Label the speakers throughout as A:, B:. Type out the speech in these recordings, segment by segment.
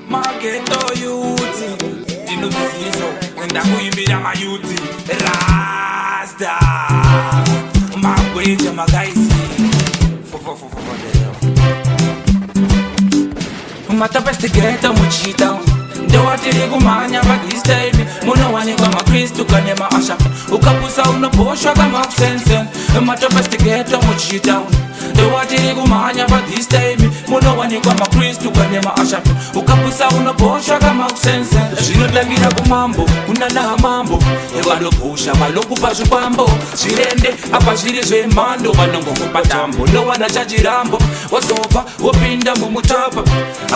A: Mageto youth, ndinozizizo ndakuimbira mayuti rasta magweja magaisi matapestigeta muchita ndewatiri kumhanya padistaibi munowanikwa makristu kane maasha ukapusa unoboshwa kamakusensen matapestigeta muchita ndewatiri kumhanya padistaibi munowanikwa makristu kane maasha ukapusa unoboshwa kamakusensen zvinotangira kumambo kunana mambo evanobhusha vanokupa zvikwambo zvirende apa zviri zvemhando vanongokupa tambo nowana chachirambo wazobva wopinda mumutapa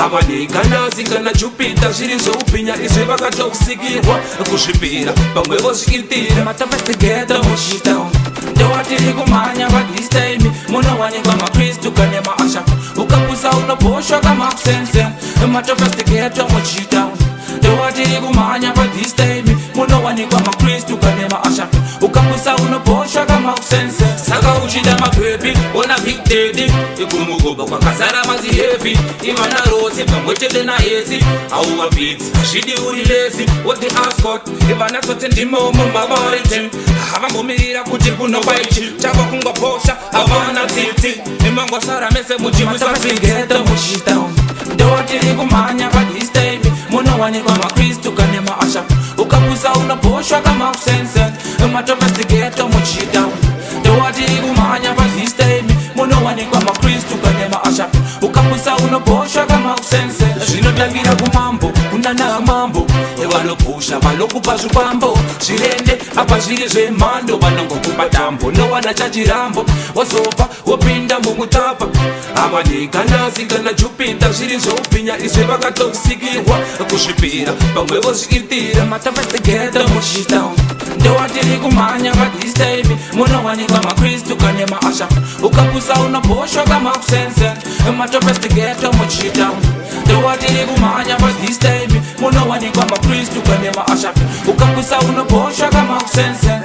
A: ava neganasi kana jupita zviri zveupinya izvi vakatokusikirwa kuzvipira pamwe vozviitira matapestigeta muchitown ndewatiri kumhanya padistaibi munowanikwa makristu kane maasha ukapusa unoboshwa kamakusensen matapestigeta muchitown ndewatiri kumhanya padistaibi munowanikwa makristu kane maasha ukapusa unoboshwa kamakusense saka uchida mapepi ona big daddy ikumugoba kwakazara mazihevi ivana rose pamwechete nayesi auvapidzi zvidi uri lezi woti ascot ivana tsote ndimomo mavariten havambomirira kuti kunobaichi chava kungoposha havana tsitsi imangosara mese muchimusasigeta muchitown ndewatiri kumhanya padistaibi munowanikwa makristu kane maasha ukapusa unoboshwa kamakusensen matapestigeta muchitown ndewatiri kumhanya padistaibi munowanikwa makristu kane maasha ukapusa unoboshwa kamakusensen zvinotangira kumambo kunana mambo evanobhusha vanokupa zvikwambo zvirende apa zviri zvemhando vanongokupa tambo nowana chachirambo wazobva wopinda mumutapa ava neganasi kana jupita zviri zveupinya izvi vakatokusikirwa kuzvipira pamwe vozviitira matapestigeta muchitown ndewatiri kumhanya padistaibi munowanikwa makristu kane maasha ukapusa unoboshwa kamakusensen matapestigeta muchitown ndewatiri kumhanya padistaibi munowanikwa makristu kane maasha ukapusa unoboshwa kamakusensen